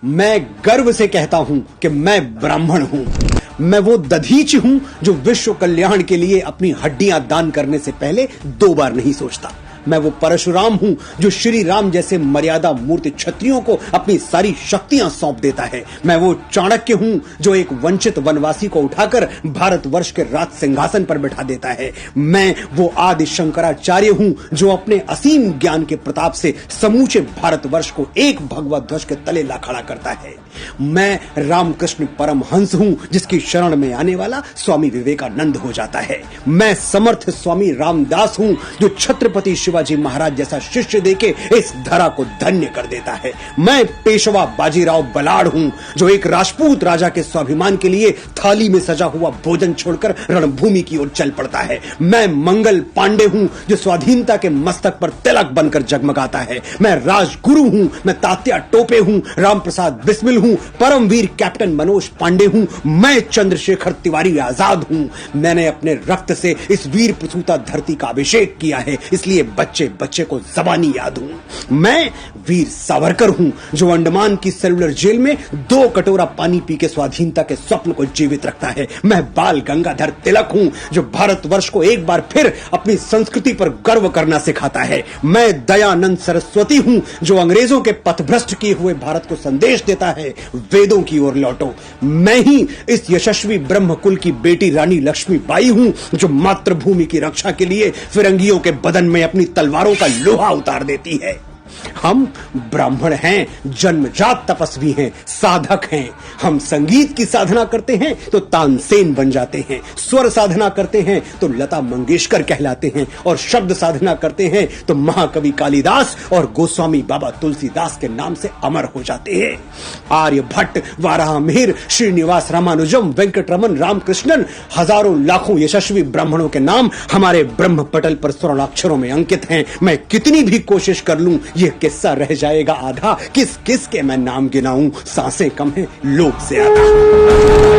मैं गर्व से कहता हूं कि मैं ब्राह्मण हूं। मैं वो दधीच हूं जो विश्व कल्याण के लिए अपनी हड्डियां दान करने से पहले 2 बार नहीं सोचता। मैं वो परशुराम हूं जो श्री राम जैसे मर्यादा मूर्ति क्षत्रियों को अपनी सारी शक्तियां सौंप देता है। मैं वो चाणक्य हूं जो एक वंचित वनवासी को उठाकर भारतवर्ष के राज सिंहासन पर बैठा देता है। मैं वो आदि शंकराचार्य हूं जो अपने असीम ज्ञान के प्रताप से समूचे भारतवर्ष को एक भगवा ध्वज के तले ला खड़ा करता है। मैं रामकृष्ण परमहंस हूं जिसकी शरण में आने वाला स्वामी विवेकानंद हो जाता है। मैं समर्थ स्वामी रामदास हूं जो छत्रपति शिवाजी महाराज जैसा शिष्य देके इस धरा को धन्य कर देता है। मैं पेशवा बाजीराव बलाड़ हूं जो एक राजपूत राजा के स्वाभिमान के लिए थाली में सजा हुआ भोजन छोड़कर रणभूमि की ओर चल पड़ता है। मैं मंगल पांडे हूं जो स्वाधीनता के मस्तक पर तिलक बनकर जगमगाता है। मैं राजगुरु हूं, मैं तात्या टोपे हूं, रामप्रसाद बिस्मिल हूं, परमवीर कैप्टन मनोज पांडे हूं, मैं चंद्रशेखर तिवारी आजाद हूं। मैंने अपने रक्त से इस वीर प्रसूता धरती का अभिषेक किया है, इसलिए बच्चे बच्चे को जबानी याद हूं। मैं वीर सावरकर हूं जो अंडमान की सेलुलर जेल में 2 कटोरा पानी पी के स्वाधीनता के स्वप्न को जीवित रखता है। मैं बाल गंगाधर तिलक हूं जो भारतवर्ष को एक बार फिर अपनी संस्कृति पर गर्व करना सिखाता है। मैं दयानंद सरस्वती हूं जो अंग्रेजों के पथभ्रष्ट किए हुए भारत को संदेश देता है, वेदों की ओर लौटो। मैं ही इस यशस्वी ब्रह्मकुल की बेटी रानी लक्ष्मीबाई हूं जो मातृभूमि की रक्षा के लिए फिरंगियों के बदन में अपनी तलवारों का लोहा उतार देती है। हम ब्राह्मण हैं, जन्मजात तपस्वी हैं, साधक हैं। हम संगीत की साधना करते हैं तो तानसेन बन जाते हैं, स्वर साधना करते हैं तो लता मंगेशकर कहलाते हैं, और शब्द साधना करते हैं तो महाकवि कालिदास और गोस्वामी बाबा तुलसीदास के नाम से अमर हो जाते हैं। आर्यभट्ट, वाराहमिहिर, श्रीनिवास रामानुजम, वेंकटरमन, रामकृष्णन, हजारों लाखों यशस्वी ब्राह्मणों के नाम हमारे ब्रह्म पटल पर स्वर्णाक्षरों में अंकित हैं। मैं कितनी भी कोशिश कर लूं यह किस्सा रह जाएगा आधा। किस किस के मैं नाम गिनाऊं, सांसें कम हैं, लोग ज्यादा।